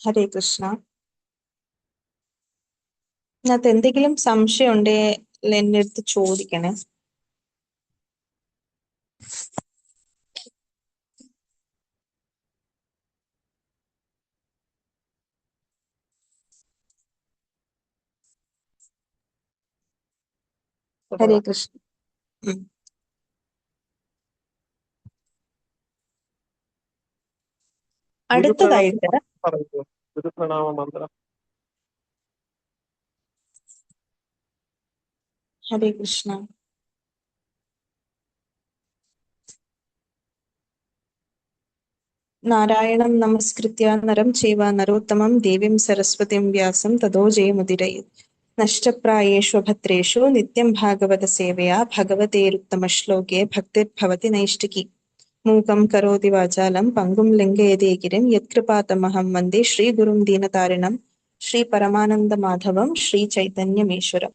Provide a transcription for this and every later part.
ഹരേ കൃഷ്ണ. ഇതിനകത്ത് എന്തെങ്കിലും സംശയം ഉണ്ടെങ്കിൽ എന്റെ അടുത്ത് ചോദിക്കണേ. ഹരേ കൃഷ്ണ. അടുത്തതായിട്ട് ഗുരുപ്രണാമ മന്ത്രം. ഹരേ കൃഷ്ണ. നാരായണം നമസ്കൃത്യ നരം ചൈവ നരോത്തമം ദേവീം സരസ്വതീം വ്യാസം തതോ ജയമുദിരയേത്. നഷ്ടപ്രായേഷു ഭദ്രേഷു നിത്യം ഭാഗവത സേവയാ ഭഗവതേരുത്തമശ്ലോകേ ഭക്തിർഭവതി നൈഷ്ഠികി. മൂകം കരോതി വാചാലം പങ്കും ലംഘയതേ ഗിരിം യത്കൃപാതമഹം വന്ദേ ശ്രീഗുരും ദീനതാരിണം ശ്രീ പരമാനന്ദ മാധവം ശ്രീ ചൈതന്യമീശ്വരം.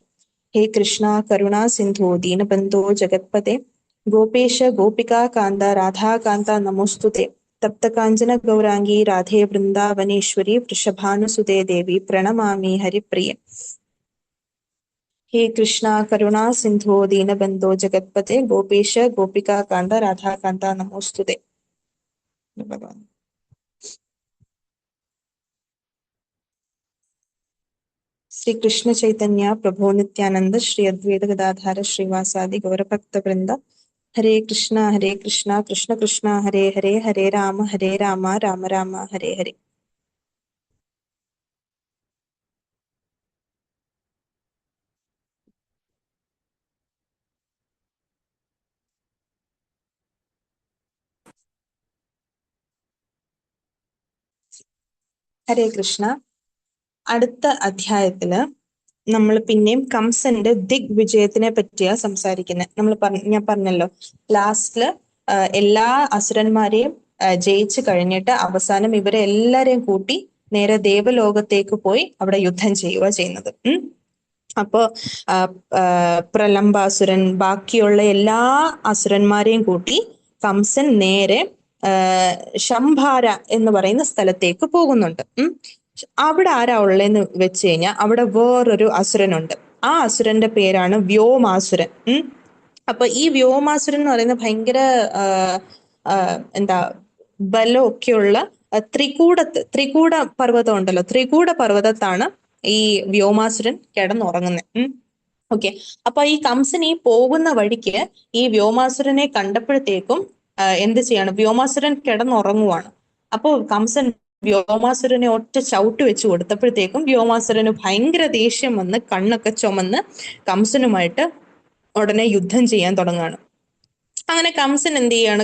ഹേ കൃഷ്ണ കരുണാ സിന്ധു ദീനബന്ധോ ജഗത്പതേ ഗോപേശ ഗോപികാ കാന്ത രാധാകാന്ത നമോസ്തുതേ. തപ്തകാഞ്ചന ഗൗരാംഗീ രാധേ വൃന്ദാവനേശ്വരി വൃഷഭാനുസുതേ ദേവി പ്രണമാമി ഹരിപ്രിയ. ഹേ കൃഷ്ണ കരുണാ സിന്ധു ദീനബന്ധോ ജഗത്പതേ ഗോപേശ ഗോപികാ കാന്ത രാധാകാന്ത നമോസ്തുതേ. ശ്രീ കൃഷ്ണ ചൈതന്യ പ്രഭോ നിത്യാനന്ദ ശ്രീ അദ്വൈത ഗദാധാര ശ്രീവാസാദി ഗൗരഭക്ത വൃന്ദ. ഹരേ കൃഷ്ണ കൃഷ്ണ കൃഷ്ണ ഹരേ ഹരേ ഹരേ രാമ രാമ രാമ ഹരേ ഹരേ. ഹരേ കൃഷ്ണ. അടുത്ത അധ്യായത്തില് നമ്മൾ പിന്നെയും കംസന്റെ ദിഗ്വിജയത്തിനെ പറ്റിയാ സംസാരിക്കുന്നത്. ഞാൻ പറഞ്ഞല്ലോ ലാസ്റ്റില് എല്ലാ അസുരന്മാരെയും ജയിച്ചു കഴിഞ്ഞിട്ട് അവസാനം ഇവരെ എല്ലാരെയും കൂട്ടി നേരെ ദേവലോകത്തേക്ക് പോയി അവിടെ യുദ്ധം ചെയ്യുന്നത്. അപ്പോ പ്രലംബാസുരൻ ബാക്കിയുള്ള എല്ലാ അസുരന്മാരെയും കൂട്ടി കംസൻ നേരെ ശംഭാര എന്ന് പറയുന്ന സ്ഥലത്തേക്ക് പോകുന്നുണ്ട്. അവിടെ ആരാ ഉള്ളതെന്ന് വെച്ച് കഴിഞ്ഞാൽ അവിടെ വേറൊരു അസുരനുണ്ട്. ആ അസുരന്റെ പേരാണ് വ്യോമാസുരൻ. അപ്പൊ ഈ വ്യോമാസുരൻ എന്ന് പറയുന്നത് ഭയങ്കര എന്താ ബലമൊക്കെയുള്ള ത്രികൂട പർവ്വതം ഉണ്ടല്ലോ, ത്രികൂട പർവ്വതത്താണ് ഈ വ്യോമാസുരൻ കിടന്നുറങ്ങുന്നത്. ഓക്കെ. അപ്പൊ ഈ കംസൻ ഈ പോകുന്ന വഴിക്ക് ഈ വ്യോമാസുരനെ കണ്ടപ്പോഴത്തേക്കും എന്ത് ചെയ്യാണ്, വ്യോമാസുരൻ കിടന്നുറങ്ങുവാണ്. അപ്പൊ കംസൻ വ്യോമാസുരനെ ഒറ്റ ചവിട്ട് വെച്ച് കൊടുത്തപ്പോഴത്തേക്കും വ്യോമാസുരന് ഭയങ്കര ദേഷ്യം വന്ന് കണ്ണൊക്കെ ചുമന്ന് കംസനുമായിട്ട് ഉടനെ യുദ്ധം ചെയ്യാൻ തുടങ്ങുകയാണ്. അങ്ങനെ കംസൻ എന്ത് ചെയ്യാണ്,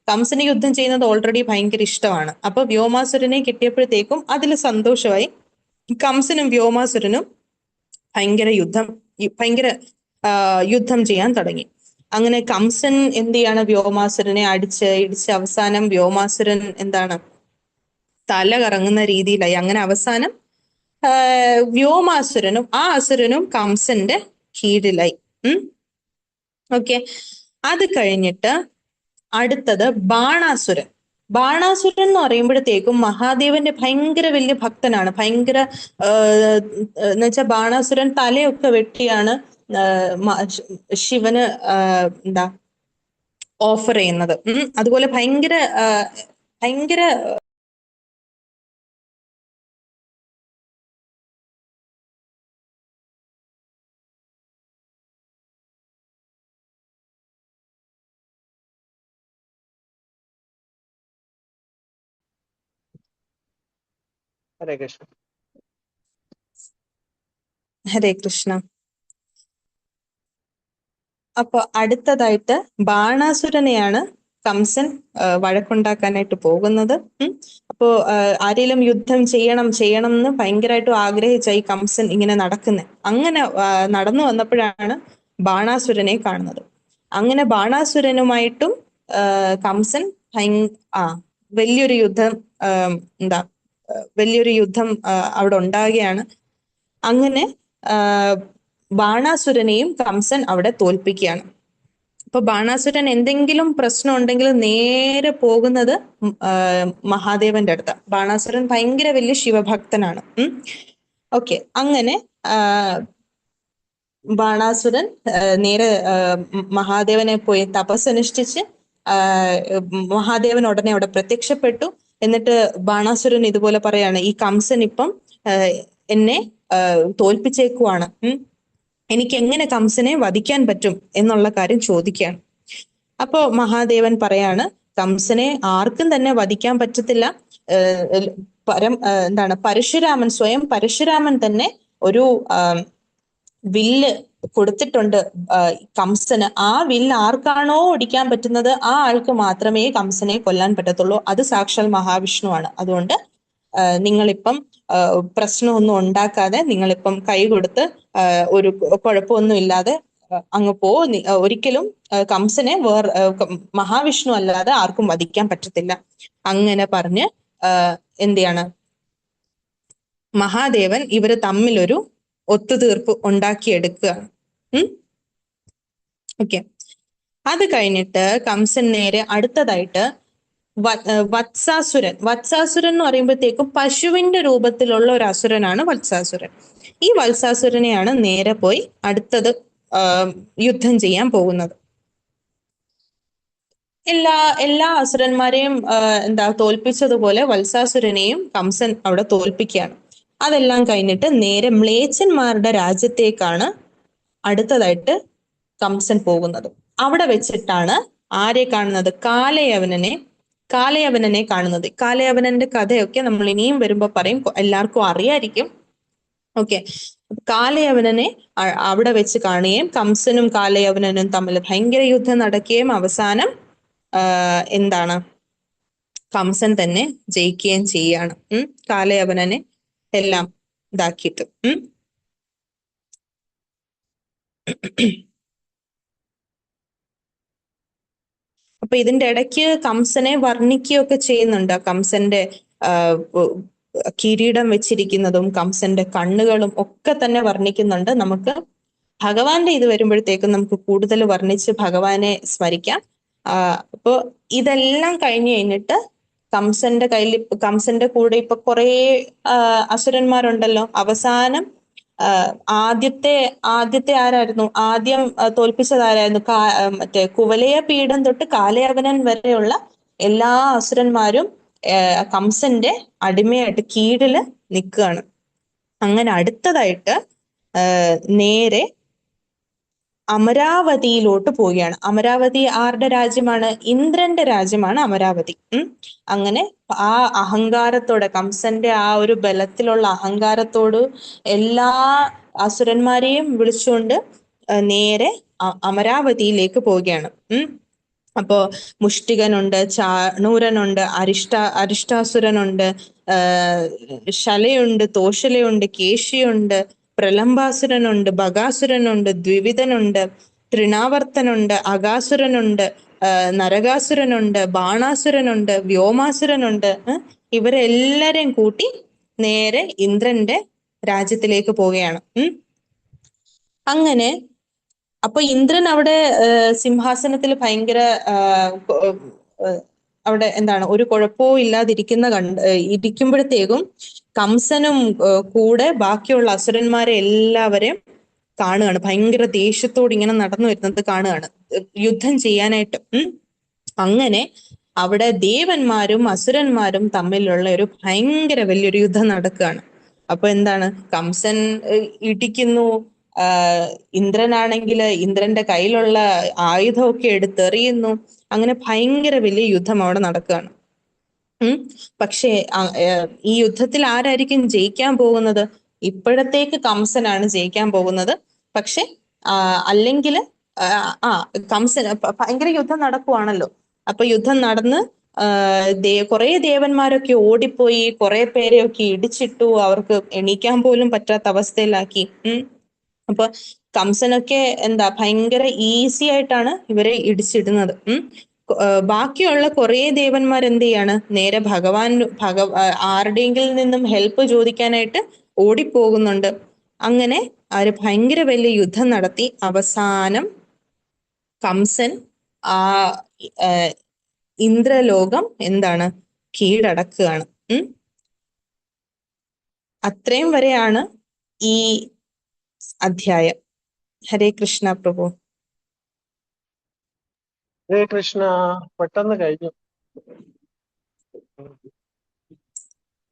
കംസന് യുദ്ധം ചെയ്യുന്നത് ഓൾറെഡി ഭയങ്കര ഇഷ്ടമാണ്. അപ്പൊ വ്യോമാസുരനെ കിട്ടിയപ്പോഴത്തേക്കും അതിൽ സന്തോഷമായി. കംസനും വ്യോമാസുരനും ഭയങ്കര യുദ്ധം ചെയ്യാൻ തുടങ്ങി. അങ്ങനെ കംസൻ എന്ത് ചെയ്യാണ്, വ്യോമാസുരനെ ഇടിച്ച് അവസാനം വ്യോമാസുരൻ എന്താണ് തല കറങ്ങുന്ന രീതിയിലായി. അങ്ങനെ അവസാനം വ്യോമാസുരനും ആ അസുരനും കംസന്റെ കീഴിലായി. ഓക്കെ. അത് കഴിഞ്ഞിട്ട് അടുത്തത് ബാണാസുരൻ. ബാണാസുരൻ എന്ന് പറയുമ്പോഴത്തേക്കും മഹാദേവന്റെ ഭയങ്കര വലിയ ഭക്തനാണ്. ഭയങ്കര എന്ന് വെച്ചാൽ ബാണാസുരൻ തലയൊക്കെ വെട്ടിയാണ് ശിവന് എന്താ ഓഫർ ചെയ്യുന്നത്. അതുപോലെ ഭയങ്കര ഹരേ കൃഷ്ണ. ഹരേ കൃഷ്ണ. അപ്പൊ അടുത്തതായിട്ട് ബാണാസുരനെയാണ് കംസൻ വഴക്കുണ്ടാക്കാനായിട്ട് പോകുന്നത്. അപ്പോ ആരെങ്കിലും യുദ്ധം ചെയ്യണം എന്ന് ഭയങ്കരമായിട്ടും ആഗ്രഹിച്ച ഈ കംസൻ ഇങ്ങനെ അങ്ങനെ നടന്നു വന്നപ്പോഴാണ് ബാണാസുരനെ കാണുന്നത്. അങ്ങനെ ബാണാസുരനുമായിട്ടും കംസൻ വലിയൊരു യുദ്ധം അവിടെ ഉണ്ടാകുകയാണ്. അങ്ങനെ ബാണാസുരനെയും കംസൻ അവിടെ തോൽപ്പിക്കുകയാണ്. അപ്പൊ ബാണാസുരൻ എന്തെങ്കിലും പ്രശ്നം ഉണ്ടെങ്കിൽ നേരെ പോകുന്നത് മഹാദേവന്റെ അടുത്ത. ബാണാസുരൻ ഭയങ്കര വലിയ ശിവഭക്തനാണ്. ഓക്കെ, അങ്ങനെ ബാണാസുരൻ നേരെ മഹാദേവനെ പോയി തപസ്സനുഷ്ഠിച്ച് മഹാദേവൻ ഉടനെ അവിടെ പ്രത്യക്ഷപ്പെട്ടു. എന്നിട്ട് ബാണാസുരൻ ഇതുപോലെ പറയാണ്, ഈ കംസൻ ഇപ്പം എന്നെ തോൽപ്പിച്ചേക്കുവാണ്, എനിക്ക് എങ്ങനെ കംസനെ വധിക്കാൻ പറ്റും എന്നുള്ള കാര്യം ചോദിക്കുകയാണ്. അപ്പോ മഹാദേവൻ പറയാണ്, കംസനെ ആർക്കും തന്നെ വധിക്കാൻ പറ്റത്തില്ല. എന്താണ്, പരശുരാമൻ, സ്വയം പരശുരാമൻ തന്നെ ഒരു വില്ല് കൊടുത്തിട്ടുണ്ട് കംസന്. ആ വില്ല് ആർക്കാണോ ഒടിക്കാൻ പറ്റുന്നത് ആ ആൾക്ക് മാത്രമേ കംസനെ കൊല്ലാൻ പറ്റത്തുള്ളൂ. അത് സാക്ഷാൽ മഹാവിഷ്ണുവാണ്. അതുകൊണ്ട് നിങ്ങളിപ്പം പ്രശ്നമൊന്നും ഉണ്ടാക്കാതെ നിങ്ങളിപ്പം കൈ കൊടുത്ത് ഒരു കുഴപ്പമൊന്നും ഇല്ലാതെ അങ്ങ് ഒരിക്കലും കംസനെ മഹാവിഷ്ണു അല്ലാതെ ആർക്കും വധിക്കാൻ പറ്റത്തില്ല. അങ്ങനെ പറഞ്ഞ് എന്തെയാണ്, മഹാദേവൻ ഇവര് തമ്മിലൊരു ഒത്തുതീർപ്പ് ഉണ്ടാക്കിയെടുക്കുകയാണ്. ഓക്കെ, അത് കഴിഞ്ഞിട്ട് കംസൻ നേരെ അടുത്തതായിട്ട് വത്സാസുരൻ. വത്സാസുരൻ എന്ന് പറയുമ്പോഴത്തേക്കും പശുവിന്റെ രൂപത്തിലുള്ള ഒരു അസുരനാണ് വത്സാസുരൻ. ഈ വത്സാസുരനെയാണ് നേരെ പോയി അടുത്തത് യുദ്ധം ചെയ്യാൻ പോകുന്നത്. എല്ലാ അസുരന്മാരെയും തോൽപ്പിച്ചതുപോലെ വത്സാസുരനെയും കംസൻ അവിടെ തോൽപ്പിക്കുകയാണ്. അതെല്ലാം കഴിഞ്ഞിട്ട് നേരെ മ്ലേച്ഛന്മാരുടെ രാജ്യത്തേക്കാണ് അടുത്തതായിട്ട് കംസൻ പോകുന്നത്. അവിടെ വെച്ചിട്ടാണ് ആരെ കാണുന്നത്? കാലയവനനെ കാണുന്നത്. കാലയവനന്റെ കഥയൊക്കെ നമ്മൾ ഇനിയും വരുമ്പോ പറയും, എല്ലാവർക്കും അറിയായിരിക്കും. ഓക്കെ, കാലയവനനെ അവിടെ വെച്ച് കാണുകയും കംസനും കാലയവനനും തമ്മിൽ ഭയങ്കര യുദ്ധം നടക്കുകയും അവസാനം എന്താണ്, കംസൻ തന്നെ ജയിക്കുകയും ചെയ്യാണ്. കാലയവനനെ എല്ലാം ഇതാക്കിയിട്ട്. അപ്പൊ ഇതിന്റെ ഇടയ്ക്ക് കംസനെ വർണ്ണിക്കുകയൊക്കെ ചെയ്യുന്നുണ്ട്. കംസന്റെ കിരീടം വെച്ചിരിക്കുന്നതും കംസന്റെ കണ്ണുകളും ഒക്കെ തന്നെ വർണ്ണിക്കുന്നുണ്ട്. നമുക്ക് ഭഗവാന്റെ ഇത് വരുമ്പോഴത്തേക്കും നമുക്ക് കൂടുതൽ വർണ്ണിച്ച് ഭഗവാനെ സ്മരിക്കാം. അപ്പൊ ഇതെല്ലാം കഴിഞ്ഞു കഴിഞ്ഞിട്ട് കംസന്റെ കൂടെ ഇപ്പൊ കുറെ അസുരന്മാരുണ്ടല്ലോ. അവസാനം ആദ്യത്തെ ആരായിരുന്നു? ആദ്യം തോൽപ്പിച്ചത് ആരായിരുന്നു? മറ്റേ കുവലയ പീഠം തൊട്ട് കാലയവനൻ വരെയുള്ള എല്ലാ അസുരന്മാരും കംസന്റെ അടിമയായിട്ട് കീഴില് നിൽക്കുകയാണ്. അങ്ങനെ അടുത്തതായിട്ട് നേരെ അമരാവതിയിലോട്ട് പോവുകയാണ്. അമരാവതി ആരുടെ രാജ്യമാണ്? ഇന്ദ്രന്റെ രാജ്യമാണ് അമരാവതി. അങ്ങനെ ആ അഹങ്കാരത്തോടെ, കംസന്റെ ആ ഒരു ബലത്തിലുള്ള അഹങ്കാരത്തോട് എല്ലാ അസുരന്മാരെയും വിളിച്ചുകൊണ്ട് നേരെ അമരാവതിയിലേക്ക് പോവുകയാണ്. അപ്പോ മുഷ്ടികനുണ്ട്, ചാണൂരനുണ്ട്, അരിഷ്ടാസുരനുണ്ട്, ശലയുണ്ട്, തോഷലയുണ്ട്, കേശിയുണ്ട്, പ്രലംബാസുരനുണ്ട്, ബകാസുരനുണ്ട്, ദ്വിവിധനുണ്ട്, തൃണാവർത്തനുണ്ട്, അകാസുരനുണ്ട്, നരകാസുരനുണ്ട്, ബാണാസുരനുണ്ട്, വ്യോമാസുരനുണ്ട്. ഇവരെല്ലാരെയും കൂട്ടി നേരെ ഇന്ദ്രന്റെ രാജ്യത്തിലേക്ക് പോവുകയാണ്. അങ്ങനെ അപ്പൊ ഇന്ദ്രൻ അവിടെ സിംഹാസനത്തിൽ ഭയങ്കര അവിടെ എന്താണ്, ഒരു കുഴപ്പവും ഇരിക്കുമ്പോഴത്തേക്കും കംസനും കൂടെ ബാക്കിയുള്ള അസുരന്മാരെ എല്ലാവരെയും കാണുകയാണ്. ഭയങ്കര ദേഷ്യത്തോട് ഇങ്ങനെ നടന്നു വരുന്നത് കാണുകയാണ് യുദ്ധം ചെയ്യാനായിട്ട്. അങ്ങനെ അവിടെ ദേവന്മാരും അസുരന്മാരും തമ്മിലുള്ള ഒരു ഭയങ്കര വലിയൊരു യുദ്ധം നടക്കുകയാണ്. അപ്പൊ എന്താണ്, കംസൻ ഇടിക്കുന്നു, ഇന്ദ്രനാണെങ്കിൽ ഇന്ദ്രന്റെ കയ്യിലുള്ള ആയുധമൊക്കെ എടുത്തെറിയുന്നു. അങ്ങനെ ഭയങ്കര വലിയ യുദ്ധം അവിടെ നടക്കുകയാണ്. പക്ഷേ ഈ യുദ്ധത്തിൽ ആരായിരിക്കും ജയിക്കാൻ പോകുന്നത്? ഇപ്പോഴത്തേക്ക് കംസനാണ് ജയിക്കാൻ പോകുന്നത്. പക്ഷെ അല്ലെങ്കിൽ കംസൻ ഭയങ്കര യുദ്ധം നടക്കുവാണല്ലോ. അപ്പൊ യുദ്ധം നടന്ന് കുറെ ദേവന്മാരൊക്കെ ഓടിപ്പോയി, കുറെ പേരെയൊക്കെ ഇടിച്ചിട്ടു, അവർക്ക് എണീക്കാൻ പോലും പറ്റാത്ത അവസ്ഥയിലാക്കി. അപ്പൊ കംസനൊക്കെ ഭയങ്കര ഈസി ആയിട്ടാണ് ഇവരെ ഇടിച്ചിടുന്നത്. ബാക്കിയുള്ള കുറെ ദേവന്മാർ എന്ത് ചെയ്യാണ്, നേരെ ആരുടെയെങ്കിലും നിന്നും ഹെൽപ്പ് ചോദിക്കാനായിട്ട് ഓടിപ്പോകുന്നുണ്ട്. അങ്ങനെ അവര് ഭയങ്കര വലിയ യുദ്ധം നടത്തി അവസാനം കംസൻ ആ ഇന്ദ്രലോകം എന്താണ് കീഴടക്കുകയാണ്. അത്രയും വരെയാണ് ഈ അധ്യായം. ഹരേ കൃഷ്ണ പ്രഭു. ഹരേ കൃഷ്ണ. പെട്ടെന്ന് കഴിഞ്ഞു.